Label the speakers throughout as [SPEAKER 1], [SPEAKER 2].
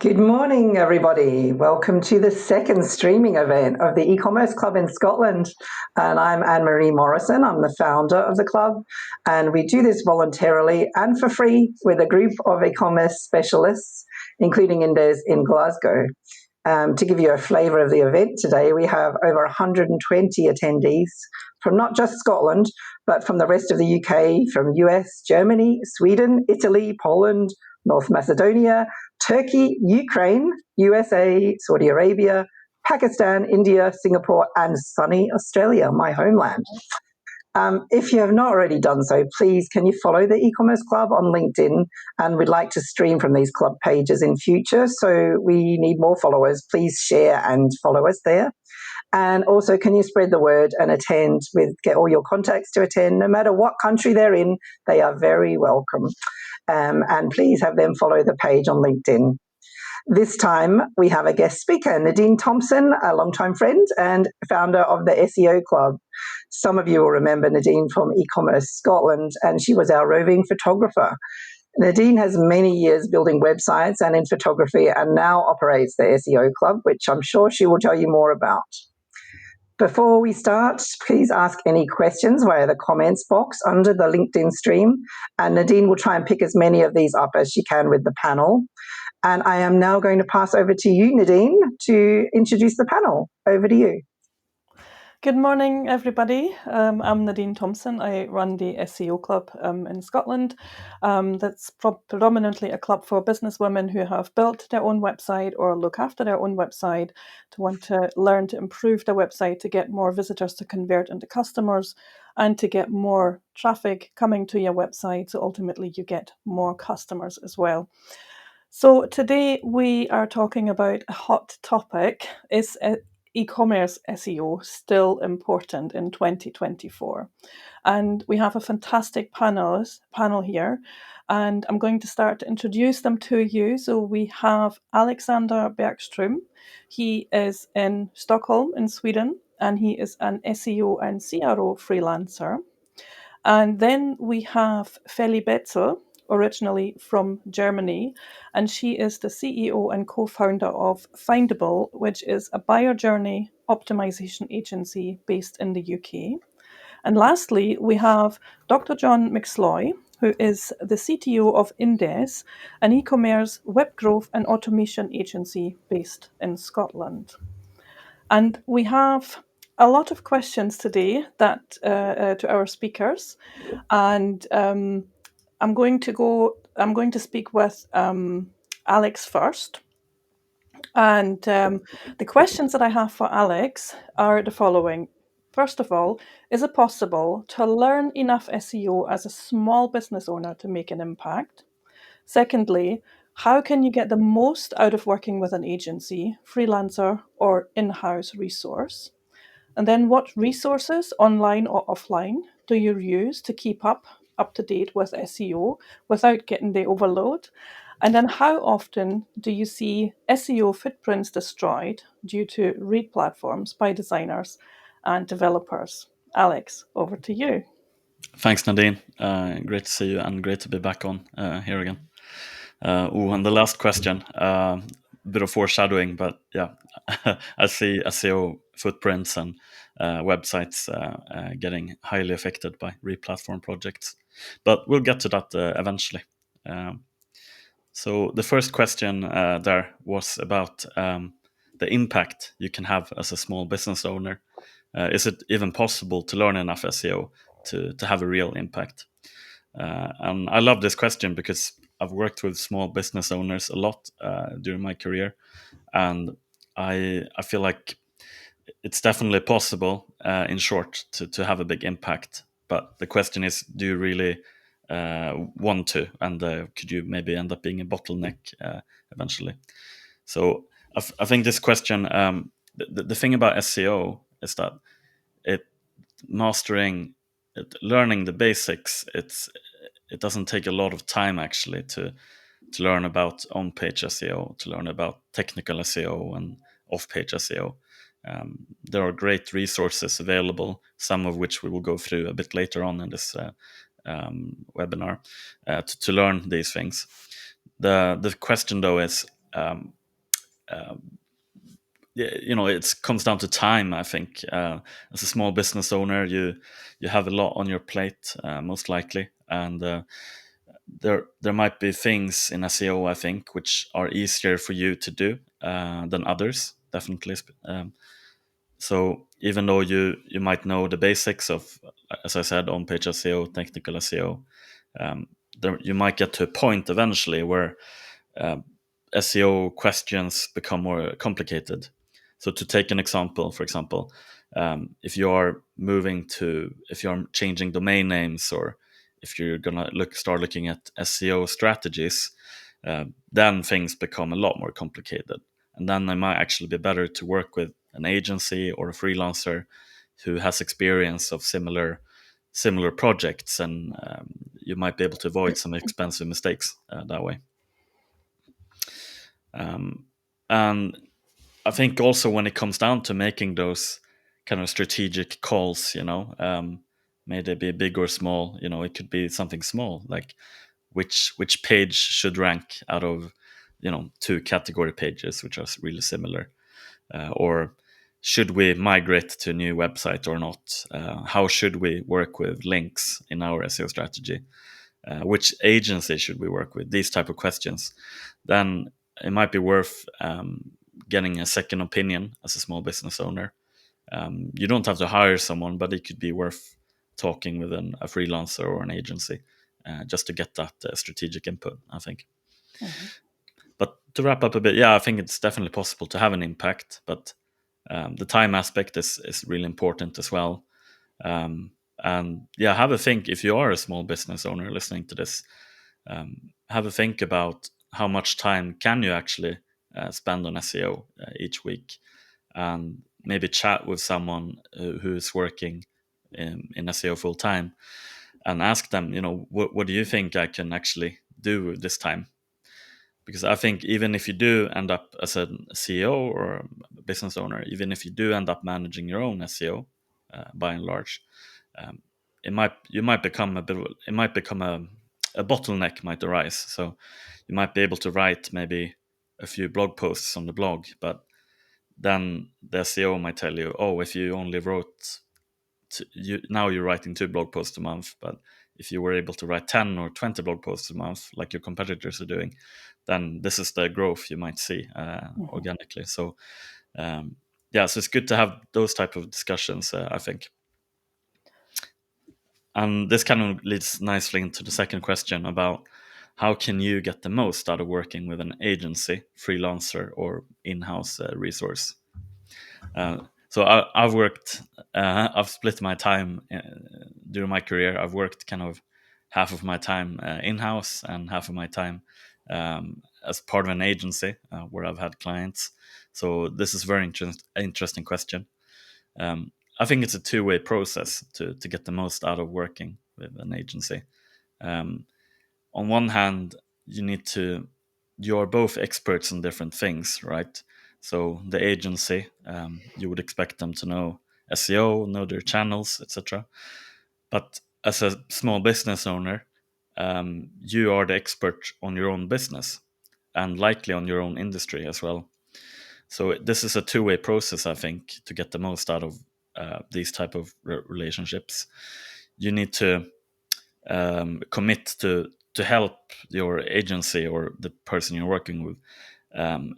[SPEAKER 1] Good morning, everybody. Welcome to the second streaming event of the Ecommerce Club in Scotland. And I'm Anne-Marie Morrison. I'm the founder of the club. And we do this voluntarily and for free with a group of e-commerce specialists, including Indes in Glasgow. To give you a flavour of the event today, we have over 120 attendees from not just Scotland, but from the rest of the UK, from US, Germany, Sweden, Italy, Poland, North Macedonia, Turkey, Ukraine, USA, Saudi Arabia, Pakistan, India, Singapore, and sunny Australia, my homeland. If you have not already done so, please can you follow the Ecommerce Club on LinkedIn? And we'd like to stream from these club pages in future, so we need more followers. Please share and follow us there. And also, can you spread the word and get all your contacts to attend, no matter what country they're in, they are very welcome. And please have them follow the page on LinkedIn. This time, we have a guest speaker, Nadine Thompson, a longtime friend and founder of the SEO Club. Some of you will remember Nadine from Ecommerce Scotland, and she was our roving photographer. Nadine has many years building websites and in photography and now operates the SEO Club, which I'm sure she will tell you more about. Before we start, please ask any questions via the comments box under the LinkedIn stream, and Nadine will try and pick as many of these up as she can with the panel. And I am now going to pass over to you, Nadine, to introduce the panel. Over to you.
[SPEAKER 2] Good morning, everybody. I'm Nadine Thompson. I run the SEO Club in Scotland. That's predominantly a club for businesswomen who have built their own website or look after their own website, to want to learn to improve their website, to get more visitors to convert into customers, and to get more traffic coming to your website, so ultimately you get more customers as well. So today we are talking about a hot topic. Is e-commerce SEO still important in 2024? And we have a fantastic panel here, and I'm going to start to introduce them to you. So we have Alexander Bergström. He is in Stockholm in Sweden, and he is an SEO and CRO freelancer. And then we have Feli Betzel, originally from Germany, and she is the CEO and co-founder of Findable, which is a buyer journey optimization agency based in the UK. And lastly, we have Dr. John McSloy, who is the CTO of Indes, an e-commerce web growth and automation agency based in Scotland. And we have a lot of questions today that to our speakers, and I'm going to speak with Alex first. And the questions that I have for Alex are the following. First of all, is it possible to learn enough SEO as a small business owner to make an impact? Secondly, how can you get the most out of working with an agency, freelancer, or in-house resource? And then what resources, online or offline, do you use to keep up to date with SEO without getting the overload? And then how often do you see SEO footprints destroyed due to re-platforms by designers and developers? Alex, over to you.
[SPEAKER 3] Thanks, Nadine. Great to see you and great to be back on here again. And the last question, bit of foreshadowing, but yeah, I see SEO footprints and websites getting highly affected by re-platform projects, but we'll get to that eventually. So the first question there was about the impact you can have as a small business owner. Is it even possible to learn enough SEO to have a real impact? And I love this question because I've worked with small business owners a lot during my career, and I feel like it's definitely possible, in short, to have a big impact. But the question is, do you really want to? And could you maybe end up being a bottleneck eventually? So I think this question, the thing about SEO is that learning the basics, it doesn't take a lot of time actually to learn about on-page SEO, to learn about technical SEO and off-page SEO. There are great resources available, some of which we will go through a bit later on in this webinar, to learn these things. The question though is, it comes down to time. I think as a small business owner, you have a lot on your plate, most likely, and there might be things in SEO, I think, which are easier for you to do than others, definitely. So even though you might know the basics of, as I said, on-page SEO, technical SEO, you might get to a point eventually where uh, SEO questions become more complicated. So to take an example, for example, if you're changing domain names, or if you're gonna start looking at SEO strategies, then things become a lot more complicated. And then it might actually be better to work with an agency or a freelancer who has experience of similar projects, and you might be able to avoid some expensive mistakes that way. And I think also when it comes down to making those kind of strategic calls, may they be big or small, it could be something small, like which page should rank out of, two category pages which are really similar, or should we migrate to a new website or not? How should we work with links in our SEO strategy? Which agency should we work with? These type of questions. Then it might be worth getting a second opinion as a small business owner. You don't have to hire someone, but it could be worth talking with a freelancer or an agency just to get that strategic input, I think.
[SPEAKER 2] Mm-hmm.
[SPEAKER 3] But to wrap up a bit, yeah, I think it's definitely possible to have an impact, but the time aspect is really important as well. And yeah, have a think if you are a small business owner listening to this. Have a think about how much time can you actually spend on SEO each week, and maybe chat with someone who is working in SEO full time, and ask them, what do you think I can actually do this time? Because I think even if you do end up as a CEO or a business owner, even if you do end up managing your own SEO, by and large, um, you might become a bottleneck might arise. So you might be able to write maybe a few blog posts on the blog, but then the SEO might tell you, oh, if you only wrote now you're writing 2 blog posts a month, but if you were able to write 10 or 20 blog posts a month like your competitors are doing, then this is the growth you might see organically. So so it's good to have those type of discussions, I think. And this kind of leads nicely into the second question about how can you get the most out of working with an agency, freelancer, or in-house resource. So I've split my time during my career. I've worked kind of half of my time in-house and half of my time as part of an agency where I've had clients. So this is a very interesting question. I think it's a two-way process to get the most out of working with an agency. On one hand, you're both experts in different things, right? So the agency, you would expect them to know SEO, know their channels, etc. But as a small business owner, you are the expert on your own business and likely on your own industry as well. So this is a two-way process, I think, to get the most out of these type of relationships. You need to commit to help your agency or the person you're working with,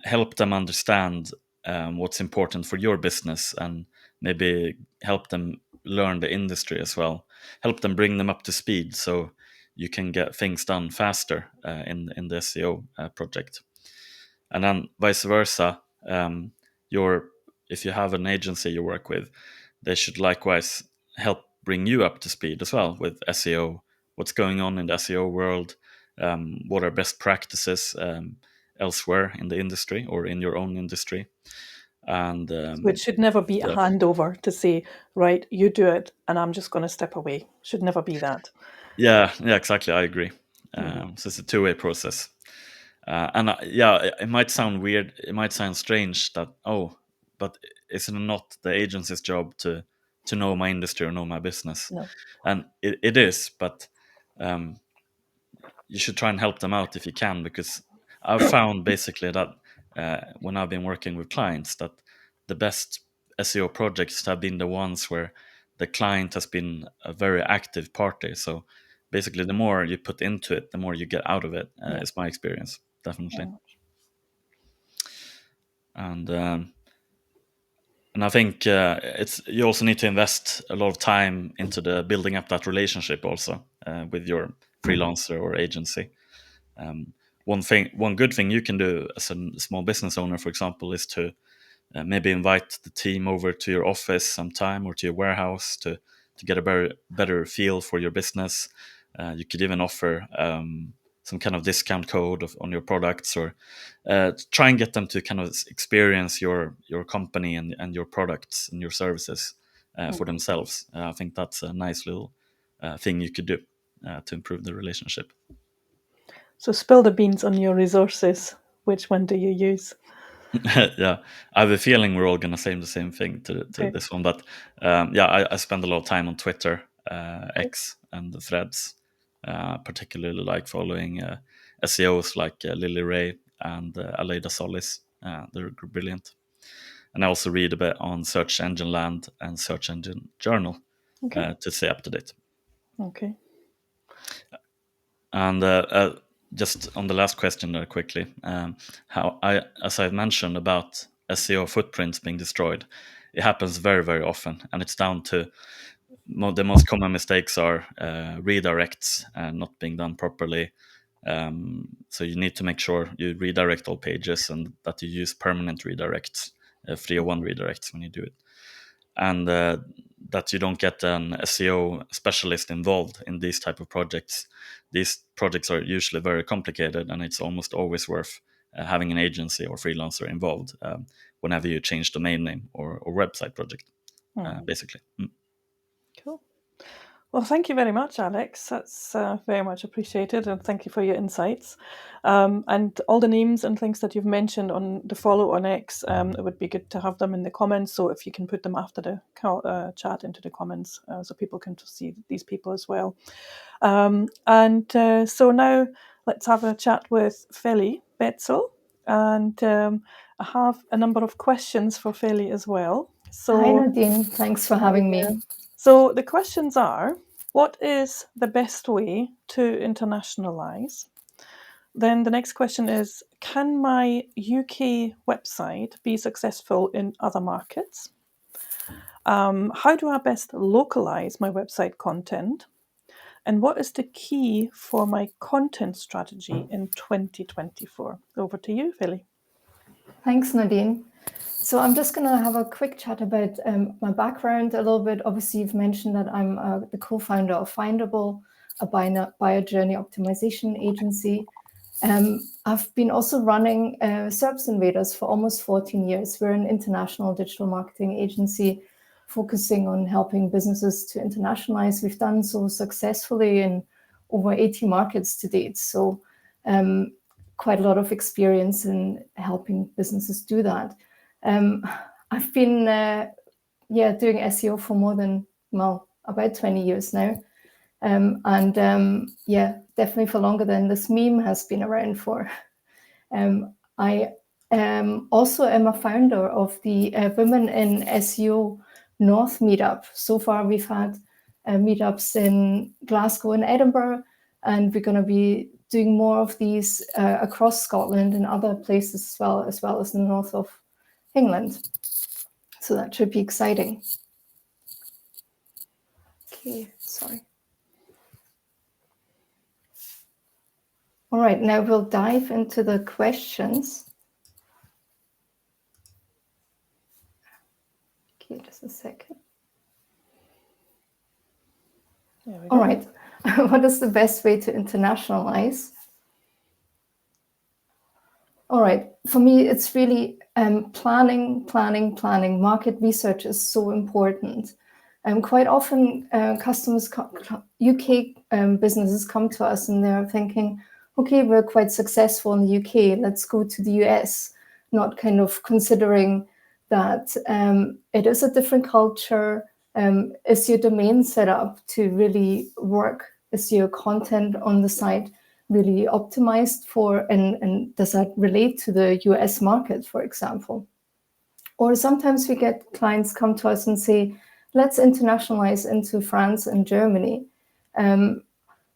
[SPEAKER 3] help them understand what's important for your business, and maybe help them learn the industry as well. Help them bring them up to speed so you can get things done faster in the SEO project. And then vice versa, if you have an agency you work with, they should likewise help bring you up to speed as well with SEO, what's going on in the SEO world, what are best practices elsewhere in the industry or in your own industry. And
[SPEAKER 2] So it should never be a handover to say, right, you do it and I'm just going to step away. Should never be that.
[SPEAKER 3] Yeah, exactly. I agree. So it's a two-way process. It might sound weird. It might sound strange that, but isn't it not the agency's job to know my industry or know my business?
[SPEAKER 2] No.
[SPEAKER 3] And it is, but you should try and help them out if you can, because I've found basically that when I've been working with clients, that the best SEO projects have been the ones where the client has been a very active party. So basically, the more you put into it, the more you get out of it. Is my experience, definitely. And I think you also need to invest a lot of time into the building up that relationship also with your freelancer or agency. One good thing you can do as a small business owner, for example, is to maybe invite the team over to your office sometime or to your warehouse to get a better feel for your business. You could even offer some kind of discount code on your products, or try and get them to kind of experience your company and your products and your services for themselves. I think that's a nice little thing you could do to improve the relationship.
[SPEAKER 2] So spill the beans on your resources. Which one do you use?
[SPEAKER 3] Yeah, I have a feeling we're all going to say the same thing to this one. But I spend a lot of time on Twitter, X, and the Threads. Particularly like following SEOs like Lily Ray and Aleida Solis. They're brilliant. And I also read a bit on Search Engine Land and Search Engine Journal to stay up to date.
[SPEAKER 2] Okay.
[SPEAKER 3] And just on the last question there quickly, as I mentioned about SEO footprints being destroyed, it happens very, very often, and it's down to the most common mistakes are redirects not being done properly. So you need to make sure you redirect all pages and that you use permanent redirects, 301 redirects when you do it, and that you don't get an SEO specialist involved in these type of projects. These projects are usually very complicated, and it's almost always worth having an agency or freelancer involved whenever you change domain name or website project, basically.
[SPEAKER 2] Cool. Well, thank you very much, Alex. That's very much appreciated, and thank you for your insights. And all the names and things that you've mentioned on the follow on X, it would be good to have them in the comments. So if you can put them after the chat into the comments, so people can see these people as well. So now let's have a chat with Feli Betzel, and I have a number of questions for Feli as well. So,
[SPEAKER 4] hi Nadine, thanks for having me.
[SPEAKER 2] So the questions are, what is the best way to internationalize? Then the next question is, can my UK website be successful in other markets? How do I best localize my website content? And what is the key for my content strategy in 2024? Over to you, Feli.
[SPEAKER 4] Thanks, Nadine. So I'm just going to have a quick chat about my background a little bit. Obviously, you've mentioned that I'm the co-founder of Findable, a buyer journey optimization agency. I've been also running Service Invaders for almost 14 years. We're an international digital marketing agency focusing on helping businesses to internationalize. We've done so successfully in over 80 markets to date. So quite a lot of experience in helping businesses do that. I've been doing SEO for more than, about 20 years now. Definitely for longer than this meme has been around for. I also am a founder of the Women in SEO North meetup. So far, we've had meetups in Glasgow and Edinburgh, and we're going to be doing more of these across Scotland and other places as well as the north of England. So that should be exciting. Okay, sorry. All right, now we'll dive into the questions. Okay, just a second. All right, what is the best way to internationalize? All right, for me, it's really planning. Market research is so important. Quite often, UK businesses come to us and they're thinking, okay, we're quite successful in the UK, let's go to the US, not kind of considering that it is a different culture. Is your domain set up to really work? Is your content on the site really optimized for, and does that relate to the US market, for example? Or sometimes we get clients come to us and say, let's internationalize into France and Germany,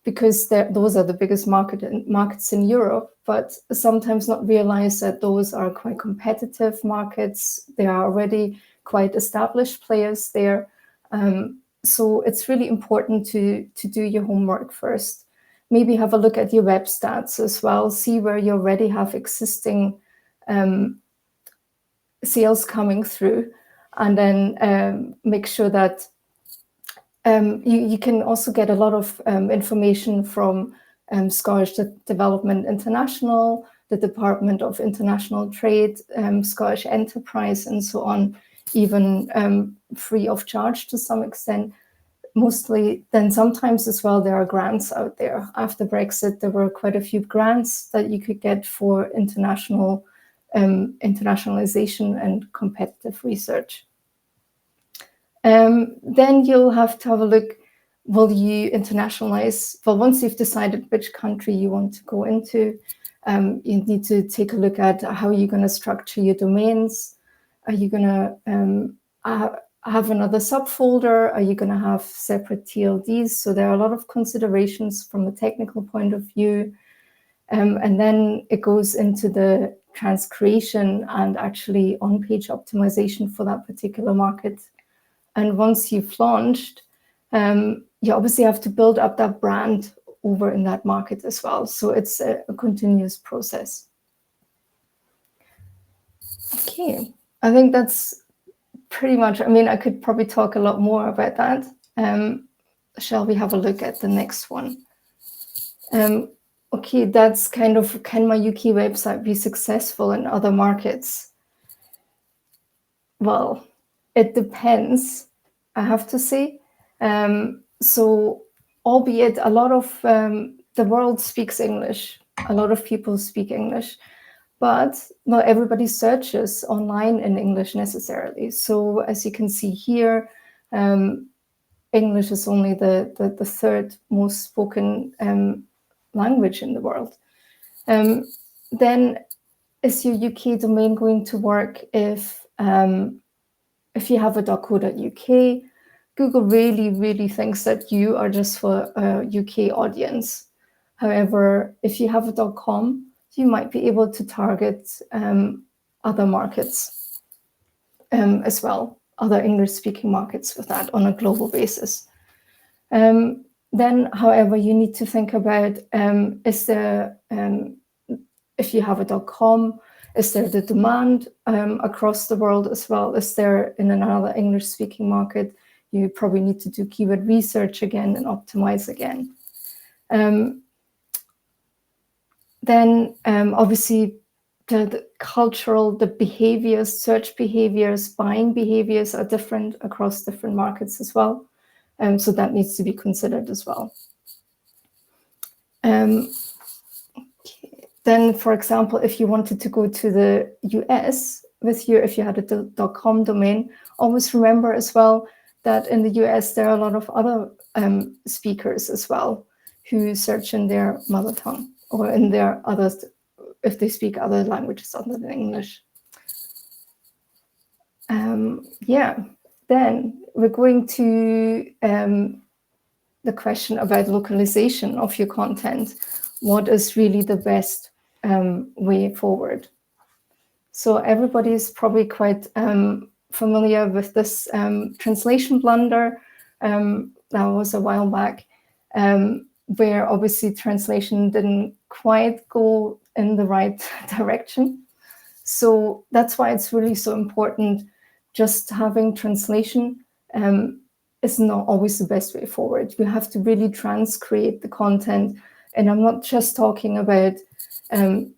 [SPEAKER 4] because those are the biggest markets in Europe, but sometimes not realize that those are quite competitive markets. There are already quite established players there. So it's really important to do your homework first. Maybe have a look at your web stats as well, see where you already have existing sales coming through, and then make sure that you can also get a lot of information from Scottish Development International, the Department of International Trade, Scottish Enterprise, and so on, even free of charge to some extent. Mostly, then sometimes as well, there are grants out there. After Brexit, there were quite a few grants that you could get for internationalization and competitive research. Then you'll have to have a look, will you internationalize? Well, once you've decided which country you want to go into, you need to take a look at how you're going to structure your domains. Are you going to have another subfolder? Are you going to have separate TLDs? So there are a lot of considerations from a technical point of view. And then it goes into the transcreation and actually on-page optimization for that particular market. And once you've launched, you obviously have to build up that brand over in that market as well. So it's a continuous process. Okay, I think that's pretty much, I mean, I could probably talk a lot more about that. Shall we have a look at the next one? Okay, that's kind of, can my UK website be successful in other markets? Well, it depends, I have to say. So, albeit a lot of the world speaks English, a lot of people speak English, but not everybody searches online in English necessarily. So, as you can see here, English is only the third most spoken language in the world. Then, is your UK domain going to work if you have a .co.uk? Google really thinks that you are just for a UK audience. However, if you have a .com, you might be able to target other markets as well, other English-speaking markets with that on a global basis. Then, however, you need to think about, is there, if you have a .com, is there the demand across the world as well? Is there in another English-speaking market? You probably need to do keyword research again and optimize again. Then, obviously, the cultural, the behaviors, search behaviors, buying behaviors are different across different markets as well. So that needs to be considered as well. Okay. Then, for example, if you wanted to go to the US with if you had a .com domain, always remember as well that in the US there are a lot of other speakers as well who search in their mother tongue or in their others, if they speak other languages other than English. Yeah. Then we're going to the question about localization of your content. What is really the best way forward? So everybody is probably quite familiar with this translation blunder. That was a while back, where obviously translation didn't quite go in the right direction. So that's why it's really so important. Just having translation is not always the best way forward. You have to really transcreate the content. And I'm not just talking about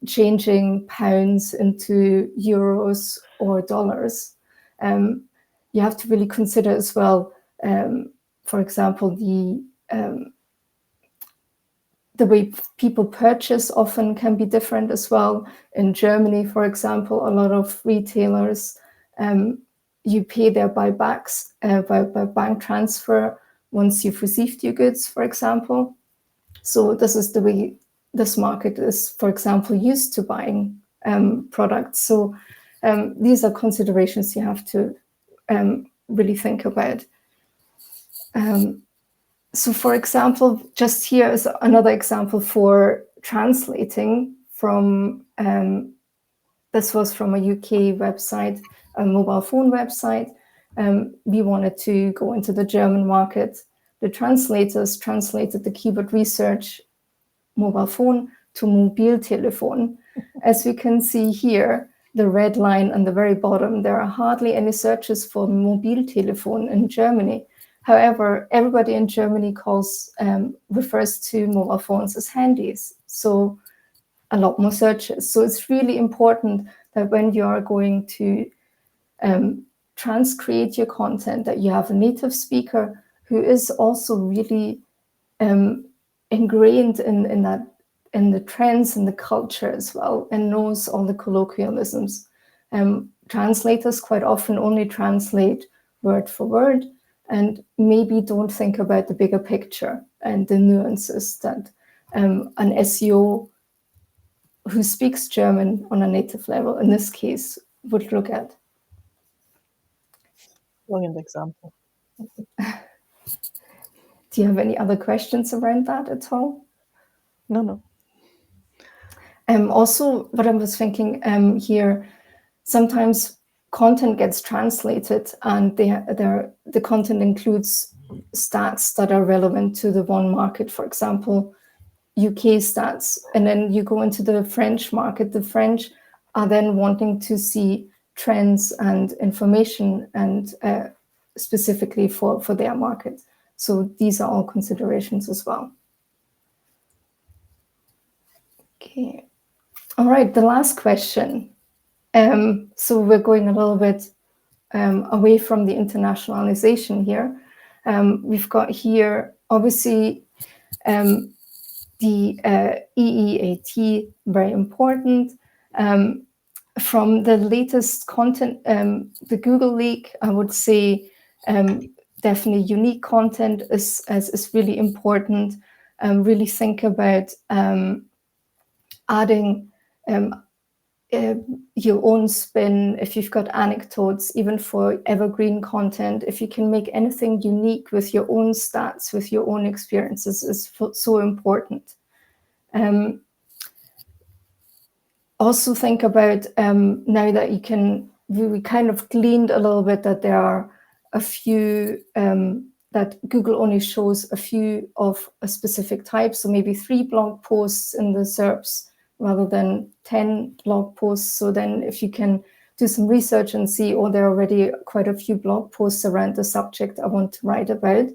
[SPEAKER 4] changing pounds into euros or dollars. You have to really consider as well, for example, the way people purchase often can be different as well. In Germany, for example, a lot of retailers, you pay their buybacks by bank transfer once you've received your goods, for example. So this is the way this market is, for example, used to buying products. So these are considerations you have to really think about. So for example, just here is another example for translating from, this was from a UK website, a mobile phone website. We wanted to go into the German market. The translators translated the keyword research mobile phone to Mobiltelefon. As we can see here, the red line on the very bottom, there are hardly any searches for Mobiltelefon in Germany. However, everybody in Germany refers to mobile phones as handies. So a lot more searches. So it's really important that when you are going to transcreate your content, that you have a native speaker who is also really ingrained in the trends and the culture as well, and knows all the colloquialisms. Translators quite often only translate word for word and maybe don't think about the bigger picture and the nuances that an SEO who speaks German on a native level, in this case, would look at.
[SPEAKER 2] Brilliant example.
[SPEAKER 4] Do you have any other questions around that at all?
[SPEAKER 2] No.
[SPEAKER 4] Also, what I was thinking here, sometimes content gets translated and the content includes stats that are relevant to the one market, for example, UK stats. And then you go into the French market. The French are then wanting to see trends and information and specifically for their market. So these are all considerations as well. Okay. All right, the last question. So we're going a little bit away from the internationalization here. We've got here, obviously, the EEAT, very important. From the latest content, the Google leak, I would say definitely unique content is really important. Really think about adding your own spin. If you've got anecdotes, even for evergreen content, if you can make anything unique with your own stats, with your own experiences, is so important. Also think about now that you can, we kind of gleaned a little bit that there are a few, that Google only shows a few of a specific type, so maybe 3 blog posts in the SERPs rather than 10 blog posts. So then if you can do some research and see, oh, there are already quite a few blog posts around the subject I want to write about,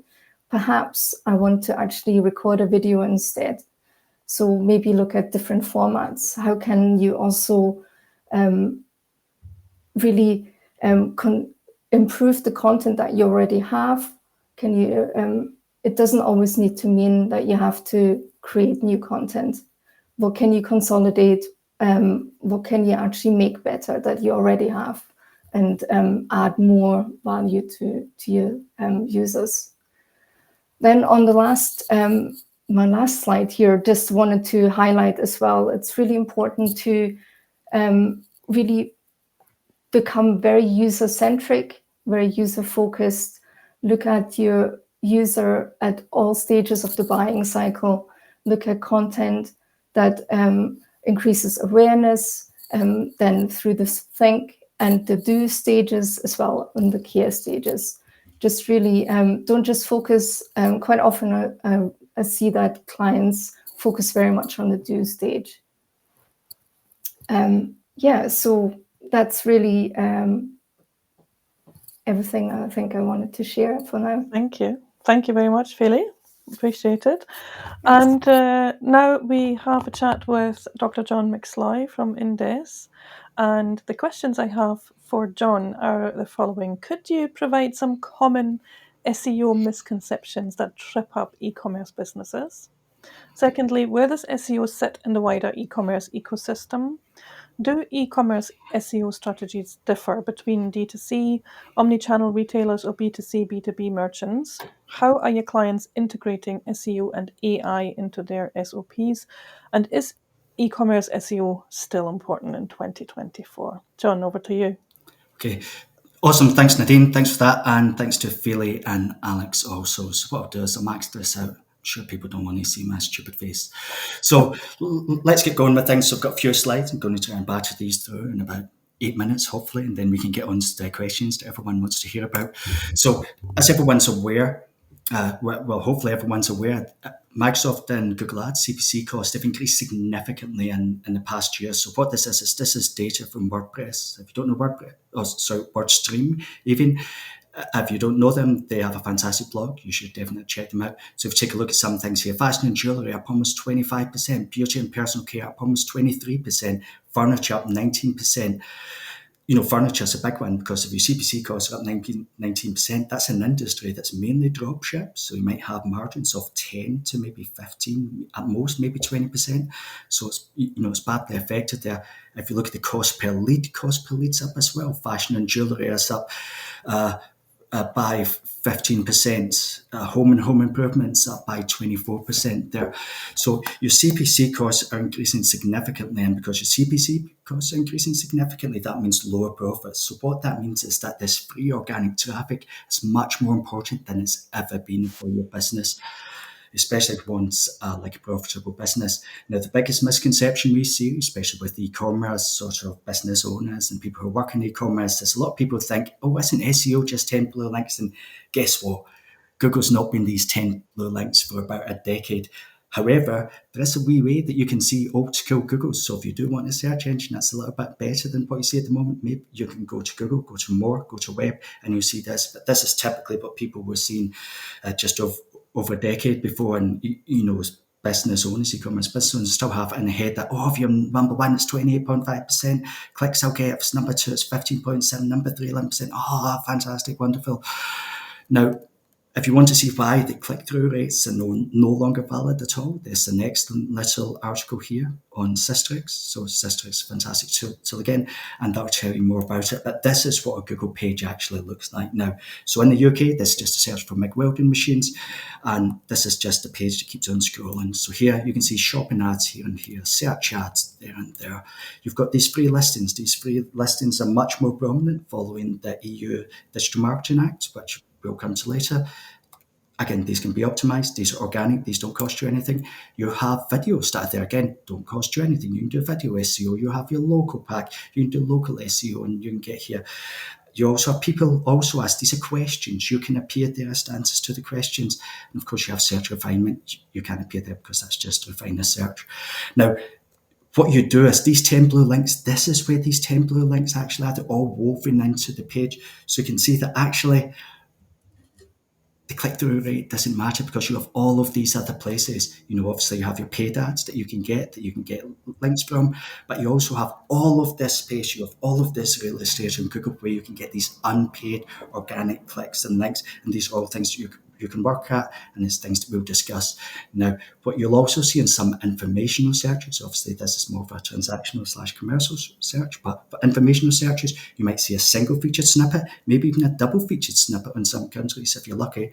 [SPEAKER 4] perhaps I want to actually record a video instead. So maybe look at different formats. How can you also really improve the content that you already have? Can you? It doesn't always need to mean that you have to create new content. What can you consolidate? What can you actually make better that you already have, and add more value to your users? Then on the last, my last slide here, just wanted to highlight as well, it's really important to really become very user-centric, very user-focused, look at your user at all stages of the buying cycle, look at content that increases awareness, then through the think and the do stages as well, and the care stages. Just really don't just focus. Quite often I see that clients focus very much on the do stage. Yeah, so that's really everything I think I wanted to share for now.
[SPEAKER 2] Thank you. Thank you very much, Philly. Appreciate it. And now we have a chat with Dr. John McSly from Indes. And the questions I have for John are the following. Could you provide some common SEO misconceptions that trip up e-commerce businesses? Secondly, where does SEO sit in the wider e-commerce ecosystem? Do e-commerce SEO strategies differ between D2C, omnichannel retailers, or B2C, B2B merchants? How are your clients integrating SEO and AI into their SOPs? And is e-commerce SEO still important in 2024? John, over to you.
[SPEAKER 5] Okay. Awesome. Thanks, Nadine. Thanks for that. And thanks to Philly and Alex also. So what I'll do is I'll max this out. I'm sure people don't want to see my stupid face. So let's get going with things. So I've got a few slides. I'm going to try and batter these through in about 8 minutes, hopefully, and then we can get on to the questions that everyone wants to hear about. So as everyone's aware, well, hopefully everyone's aware, Microsoft and Google Ads CPC costs have increased significantly in the past year. So what this is data from WordPress. If you don't know WordStream even, if you don't know them, they have a fantastic blog. You should definitely check them out. So if you take a look at some things here, fashion and jewellery up almost 25%, beauty and personal care up almost 23%, furniture up 19%. Furniture is a big one because if your CPC costs are up 19%, that's an industry that's mainly dropship. So you might have margins of 10 to maybe 15, at most maybe 20%. So it's badly affected there. If you look at the cost per lead's up as well. Fashion and jewellery is up by 15%, home and home improvements up by 24% there. So your CPC costs are increasing significantly, and because your CPC costs are increasing significantly, that means lower profits. So what that means is that this free organic traffic is much more important than it's ever been for your business, especially if one's like a profitable business. Now, the biggest misconception we see, especially with e-commerce sort of business owners and people who work in e-commerce, is a lot of people think, oh, isn't SEO just 10 blue links? And guess what? Google's not been these 10 blue links for about a decade. However, there is a wee way that you can see old school Google. So if you do want a search engine that's a little bit better than what you see at the moment, maybe you can go to Google, go to more, go to web, and you'll see this. But this is typically what people were seeing just over a decade before. And, business owners, e-commerce business owners still have it in the head that, if you're number one, it's 28.5%. Clicks I'll get. If it's number two, it's 15.7%. Number three, 11%. Oh, fantastic, wonderful. Now, if you want to see why the click-through rates are no longer valid at all, there's an excellent little article here on Systrix. So Systrix is a fantastic tool again, and that'll tell you more about it. But this is what a Google page actually looks like now. So in the UK, this is just a search for MIG welding machines, and this is just a page that keeps on scrolling. So here you can see shopping ads here and here, search ads there and there. You've got these free listings. These free listings are much more prominent following the EU Digital Marketing Act, which we'll come to later. Again, these can be optimized. These are organic. These don't cost you anything. You have videos that are there. Again, don't cost you anything. You can do video SEO. You have your local pack. You can do local SEO, and you can get here. You also have people also ask, these are questions. You can appear there as answers to the questions. And of course, you have search refinement. You can't appear there because that's just to refine the search. Now, what you do is these 10 blue links, this is where these 10 blue links actually are. They're all woven into the page. So you can see that actually the click-through rate doesn't matter because you have all of these other places. Obviously you have your paid ads that you can get links from, but you also have all of this space. You have all of this real estate on Google where you can get these unpaid organic clicks and links, and these are all things you can work at, and it's things that we'll discuss. Now, what you'll also see in some informational searches, obviously this is more of a transactional / commercial search, but for informational searches, you might see a single featured snippet, maybe even a double featured snippet in some countries if you're lucky.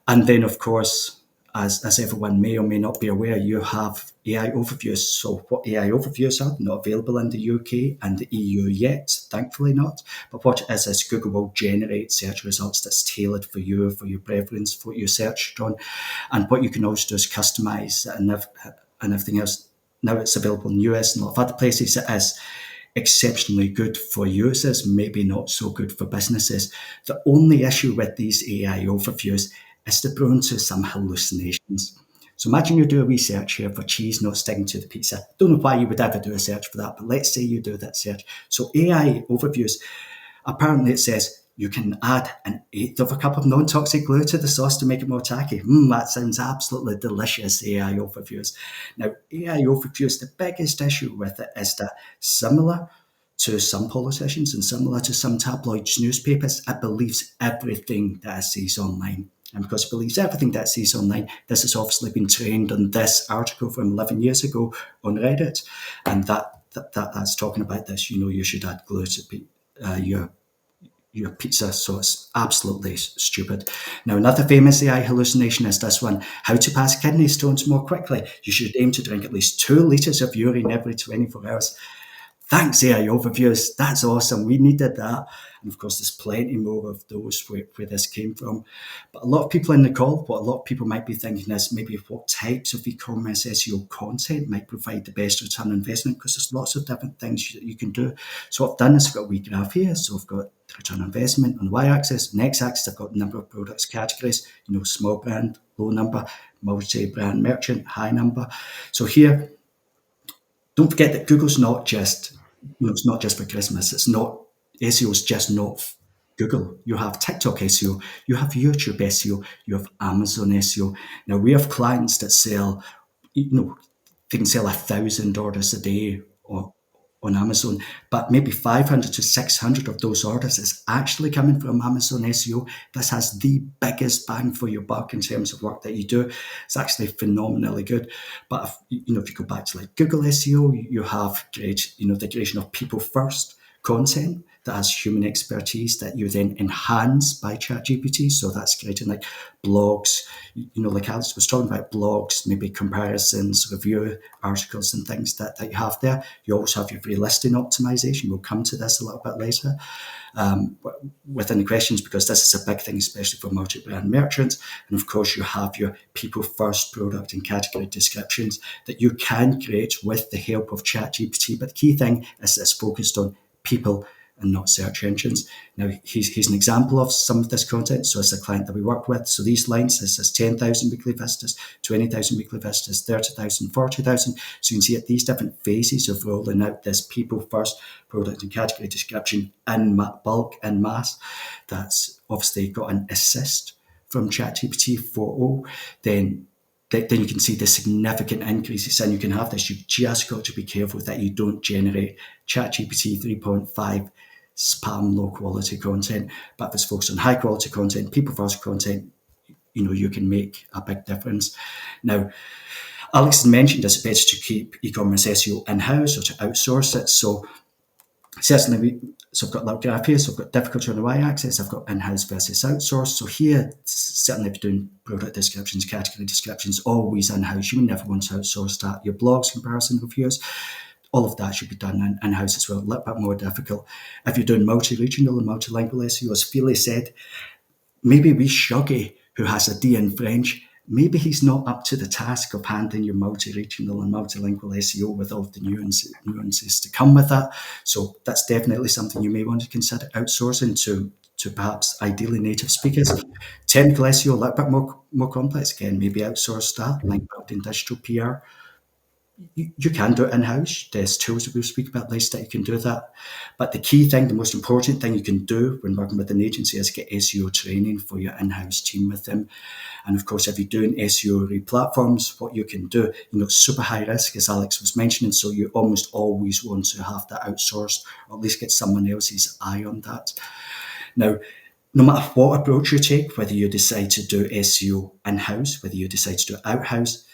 [SPEAKER 5] And then, of course, as everyone may or may not be aware, you have AI overviews. So what AI overviews are, not available in the UK and the EU yet, thankfully not. But what it is Google will generate search results that's tailored for you, for your preference, for what you searched on. And what you can also do is customize and everything else. Now it's available in the US and a lot of other places. It is exceptionally good for users, maybe not so good for businesses. The only issue with these AI overviews is they're prone to some hallucinations. So imagine you do a research here for cheese not sticking to the pizza. Don't know why you would ever do a search for that, but let's say you do that search. So AI overviews, apparently it says you can add 1/8 of a cup of non-toxic glue to the sauce to make it more tacky. That sounds absolutely delicious, AI overviews. Now, AI overviews, the biggest issue with it is that similar to some politicians and similar to some tabloid newspapers, it believes everything that it sees online. And because it believes everything that it sees online, this has obviously been trained on this article from 11 years ago on Reddit. And that's talking about this. You should add glue to your pizza. So it's absolutely stupid. Now, another famous AI hallucination is this one: how to pass kidney stones more quickly. You should aim to drink at least 2 litres of urine every 24 hours. Thanks, AI Overviews. That's awesome. We needed that. And of course, there's plenty more of those where this came from. But a lot of people in the call, what a lot of people might be thinking is maybe what types of e-commerce SEO content might provide the best return on investment, because there's lots of different things that you can do. So what I've done is I've got a wee graph here. So I've got the return on investment on the y-axis. On the x-axis, I've got the number of products categories, small brand, low number, multi-brand merchant, high number. So here, don't forget that Google's not just, it's not just for Christmas. It's not, SEO is just not Google. You have TikTok SEO, you have YouTube SEO, you have Amazon SEO. Now, we have clients that sell, they can sell 1,000 orders a day on Amazon, but maybe 500 to 600 of those orders is actually coming from Amazon SEO. This has the biggest bang for your buck in terms of work that you do. It's actually phenomenally good. But if you go back to like Google SEO, you have the creation of people first content that has human expertise that you then enhance by ChatGPT. So that's creating like blogs, like Alex was talking about, blogs, maybe comparisons, review articles and things that you have there. You also have your free listing optimization. We'll come to this a little bit later within the questions, because this is a big thing, especially for multi-brand merchants. And of course, you have your people first product and category descriptions that you can create with the help of ChatGPT. But the key thing is that it's focused on people and not search engines. Now, he's an example of some of this content. So it's a client that we work with. So these lines, this is 10,000 weekly visitors, 20,000 weekly visitors, 30,000, 40,000. So you can see at these different phases of rolling out this people first product and category description in bulk and mass. That's obviously got an assist from ChatGPT 4.0. Then you can see the significant increases, and you can have this. You've just got to be careful that you don't generate ChatGPT 3.5 spam low quality content. But if it's focused on high quality content, people first content, you can make a big difference. Now, Alex has mentioned it's better to keep e-commerce SEO in-house or to outsource it. So certainly, I've got that graph here. So I've got difficulty on the y-axis. I've got in-house versus outsourced. So here, certainly if you're doing product descriptions, category descriptions, always in-house. You would never want to outsource that. Your blogs, comparison reviews, all of that should be done in-house as well. A little bit more difficult. If you're doing multi-regional and multilingual SEO, as Felix said, maybe wee Shuggy, who has a D in French, maybe he's not up to the task of handling your multi-regional and multilingual SEO with all the nuances to come with that. So that's definitely something you may want to consider outsourcing to perhaps ideally native speakers. Technical SEO, a little bit more complex. Again, maybe outsource that, like building digital PR. You can do it in-house. There's tools that we'll speak about later that you can do that. But the key thing, the most important thing you can do when working with an agency is get SEO training for your in-house team with them. And of course, if you're doing SEO re-platforms, what you can do, super high risk, as Alex was mentioning, so you almost always want to have that outsourced, or at least get someone else's eye on that. Now, no matter what approach you take, whether you decide to do SEO in-house, whether you decide to do it out-house,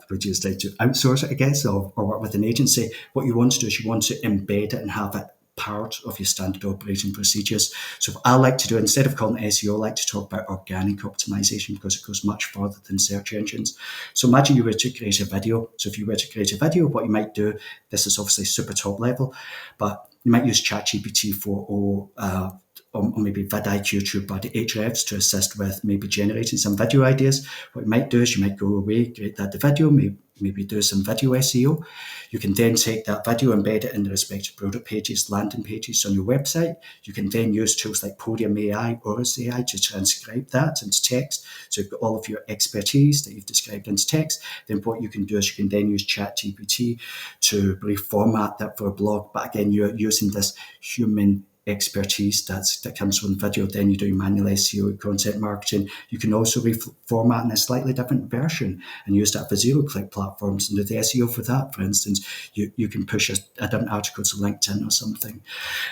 [SPEAKER 5] would you decide to outsource it, I guess, or work with an agency, what you want to do is you want to embed it and have it part of your standard operating procedures. So what I like to do, instead of calling it SEO, I like to talk about organic optimization, because it goes much further than search engines. So imagine you were to create a video. So if you were to create a video, what you might do, this is obviously super top level, but you might use ChatGPT 4.0 or maybe vidIQ, TubeBuddy, Ahrefs to assist with maybe generating some video ideas. What you might do is you might go away, create the video, maybe do some video SEO. You can then take that video, embed it in the respective product pages, landing pages on your website. You can then use tools like Podium AI or AI to transcribe that into text. So you've got all of your expertise that you've described into text. Then what you can do is you can then use ChatGPT to reformat that for a blog. But again, you're using this human expertise that comes from video, then you do manual SEO, content marketing. You can also reformat in a slightly different version and use that for zero-click platforms and do the SEO for that. For instance, you can push a different article to LinkedIn or something.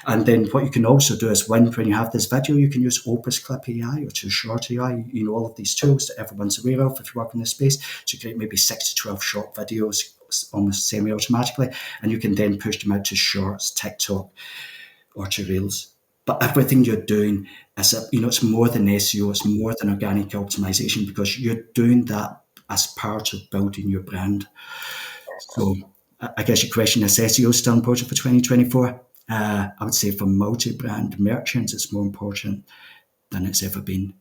[SPEAKER 5] And then what you can also do is when you have this video, you can use Opus Clip AI or Too Short AI, all of these tools that everyone's aware of if you work in this space, to create maybe 6 to 12 short videos almost semi-automatically, and you can then push them out to Shorts, TikTok, or to Reels. But everything you're doing is, it's more than SEO, it's more than organic optimization, because you're doing that as part of building your brand. So I guess your question is, SEO still important for 2024? I would say for multi-brand merchants, it's more important than it's ever been.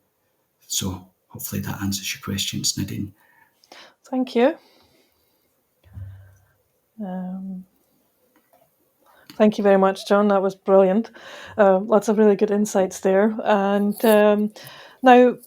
[SPEAKER 5] So hopefully that answers your questions, Nadine.
[SPEAKER 2] Thank you. Thank you very much, John. That was brilliant. Lots of really good insights there. And now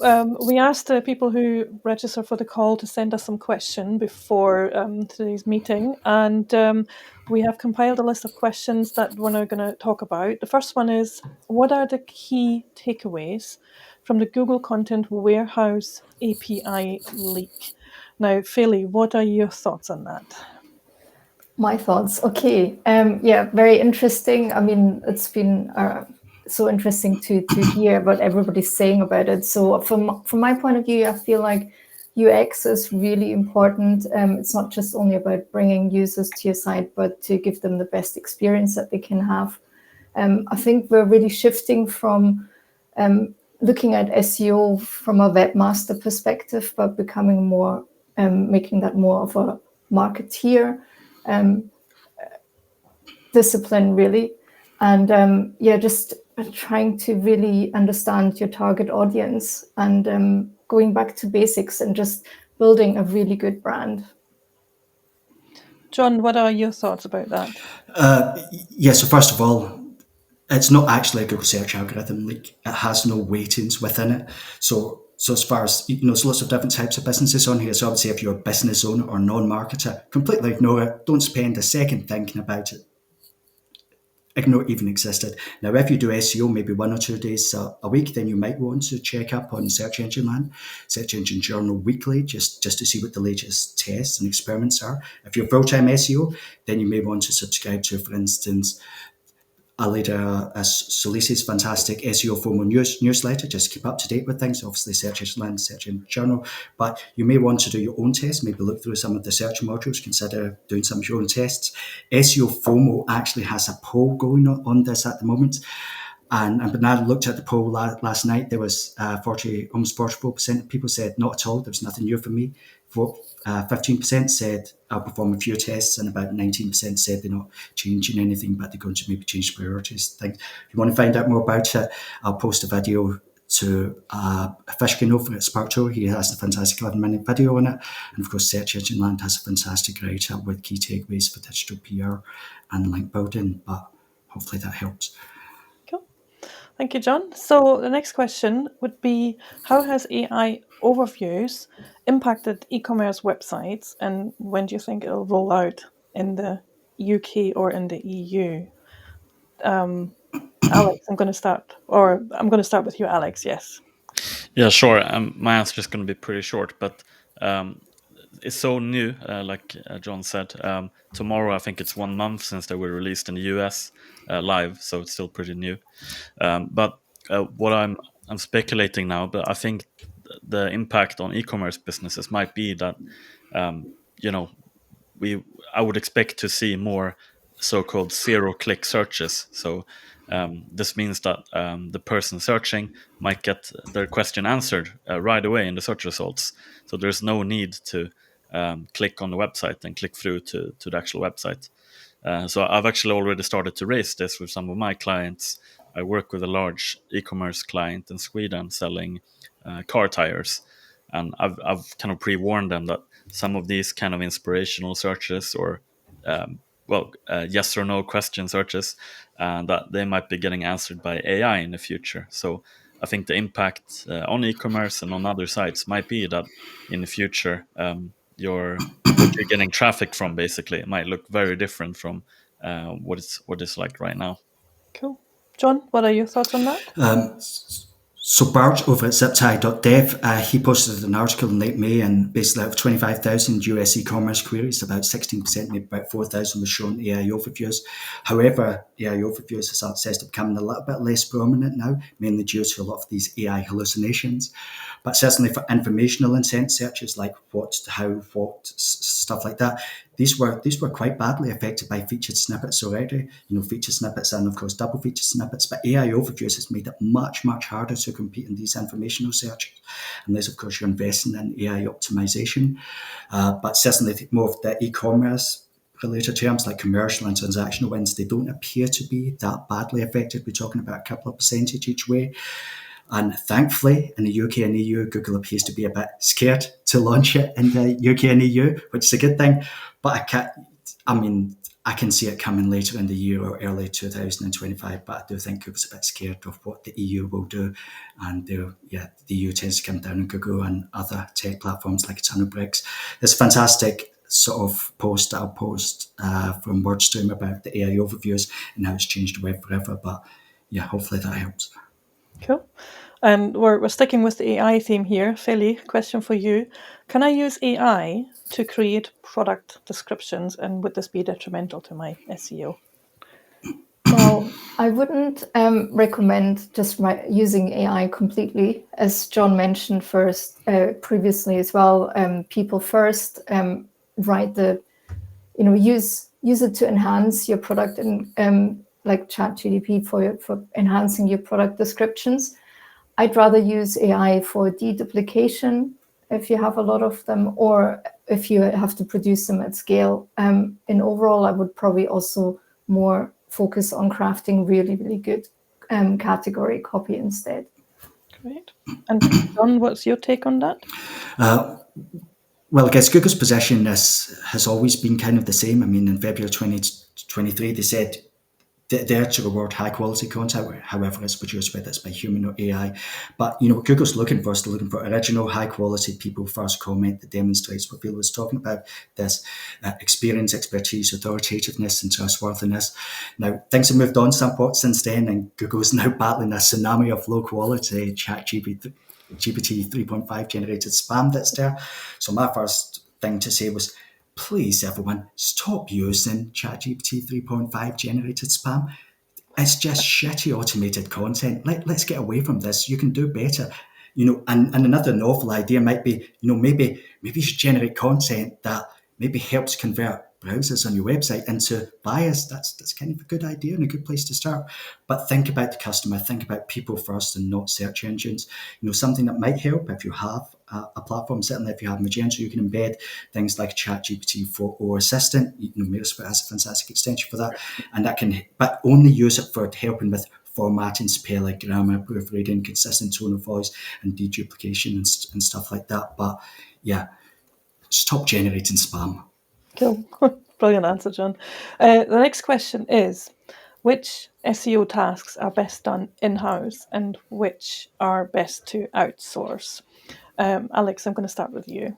[SPEAKER 2] we asked people who register for the call to send us some question before today's meeting. And we have compiled a list of questions that we're now going to talk about. The first one is, what are the key takeaways from the Google Content Warehouse API leak? Now, Philly, what are your thoughts on that?
[SPEAKER 4] My thoughts. Okay. Yeah, very interesting. I mean, it's been so interesting to hear what everybody's saying about it. So from my point of view, I feel like UX is really important. It's not just only about bringing users to your site, but to give them the best experience that they can have. I think we're really shifting from looking at SEO from a webmaster perspective, but becoming more, making that more of a marketeer discipline, really. And just trying to really understand your target audience and going back to basics and just building a really good brand.
[SPEAKER 2] John, what are your thoughts about that?
[SPEAKER 5] So first of all, it's not actually a Google search algorithm. Like, it has no weightings within it. So as far as, there's lots of different types of businesses on here. So I would say if you're a business owner or non-marketer, completely ignore it. Don't spend a second thinking about it. Ignore it even existed. Now, if you do SEO maybe 1 or 2 days a week, then you might want to check up on Search Engine Land, Search Engine Journal weekly, just to see what the latest tests and experiments are. If you're full-time SEO, then you may want to subscribe to, for instance, I lead Solis's fantastic SEO formal newsletter, just to keep up to date with things. Obviously, Search Engine Land, Search Engine Journal. But you may want to do your own tests, maybe look through some of the search modules, consider doing some of your own tests. SEO FOMO actually has a poll going on this at the moment. And when I looked at the poll last night, there was almost 44% of people said not at all. There was nothing new for me. 15% said I'll perform a few tests, and about 19% said they're not changing anything, but they're going to maybe change priorities. If you want to find out more about it, I'll post a video to Fishkin over at Spark Tour. He has a fantastic 11-minute video on it. And of course, Search Engine Land has a fantastic write-up with key takeaways for digital PR and link building. But hopefully that helps.
[SPEAKER 2] Cool. Thank you, John. So the next question would be, how has AI overviews impacted e-commerce websites, and when do you think it'll roll out in the UK or in the EU? Alex, I'm going to start with you, Alex. Yes.
[SPEAKER 3] Yeah, sure. My answer is going to be pretty short, but it's so new, like John said. Tomorrow, I think it's 1 month since they were released in the US live, so it's still pretty new. But what I'm speculating now, but I think the impact on e-commerce businesses might be that I would expect to see more so-called zero-click searches. So this means that the person searching might get their question answered right away in the search results. So there's no need to click on the website and click through to the actual website. So I've actually already started to raise this with some of my clients. I work with a large e-commerce client in Sweden selling car tires. And I've kind of pre-warned them that some of these kind of inspirational searches or yes or no question searches that they might be getting answered by AI in the future. So I think the impact on e-commerce and on other sites might be that in the future what you're getting traffic from basically it might look very different from what it's like right now.
[SPEAKER 2] Cool. John, what are your thoughts on that?
[SPEAKER 5] So Bart over at ziptie.dev, he posted an article in late May, and basically out of 25,000 US e-commerce queries, about 16%, maybe about 4,000 was shown AI overviews. However, AI overviews is access to becoming a little bit less prominent now, mainly due to a lot of these AI hallucinations. But certainly for informational intent searches like what, how, what, stuff like that, these were quite badly affected by featured snippets already. Featured snippets and of course double featured snippets. But AI overviews has made it much, much harder to compete in these informational searches, unless of course you're investing in AI optimization. But certainly more of the e-commerce related terms like commercial and transactional wins, they don't appear to be that badly affected. We're talking about a couple of percentage each way. And thankfully, in the UK and EU, Google appears to be a bit scared to launch it in the UK and EU, which is a good thing. But I can see it coming later in the year or early 2025. But I do think Google's a bit scared of what the EU will do. And the EU tends to come down on Google and other tech platforms like a ton of bricks. It's a fantastic sort of post that I'll post from WordStream about the AI overviews and how it's changed the web forever. But yeah, hopefully that helps.
[SPEAKER 2] Cool. And we're sticking with the AI theme here. Philly, question for you. Can I use AI to create product descriptions, and would this be detrimental to my SEO?
[SPEAKER 4] Well, I wouldn't recommend just using AI completely. As John mentioned previously as well, people first write use it to enhance your product, and like ChatGPT for enhancing your product descriptions. I'd rather use AI for deduplication if you have a lot of them, or if you have to produce them at scale. In overall, I would probably also more focus on crafting really, really good category copy instead.
[SPEAKER 2] Great. And John, what's your take on that?
[SPEAKER 5] Well, I guess Google's position has always been kind of the same. I mean, in February 2023, they said they're to reward high quality content, however it's produced, whether it's by human or AI. But what Google's looking for is they're looking for original, high quality, people first comment that demonstrates what Phil was talking about, this experience, expertise, authoritativeness, and trustworthiness. Now, things have moved on somewhat since then, and Google's now battling a tsunami of low quality ChatGPT 3.5 generated spam that's there. So my first thing to say was, please, everyone, stop using ChatGPT 3.5 generated spam. It's just shitty automated content. Let's get away from this. You can do better. And another novel idea might be, maybe you should generate content that maybe helps convert browsers on your website into buyers. That's kind of a good idea and a good place to start. But think about the customer, think about people first and not search engines. Something that might help if you have a platform, certainly if you have Magento, you can embed things like ChatGPT or Assistant. Metasquare has a fantastic extension for that. And that can, but only use it for helping with formatting, spelling, grammar, proofreading, consistent tone of voice, and deduplication and stuff like that. But yeah, stop generating spam.
[SPEAKER 2] Cool. Brilliant answer, John. The next question is, which SEO tasks are best done in-house and which are best to outsource? Alex, I'm going to start with you.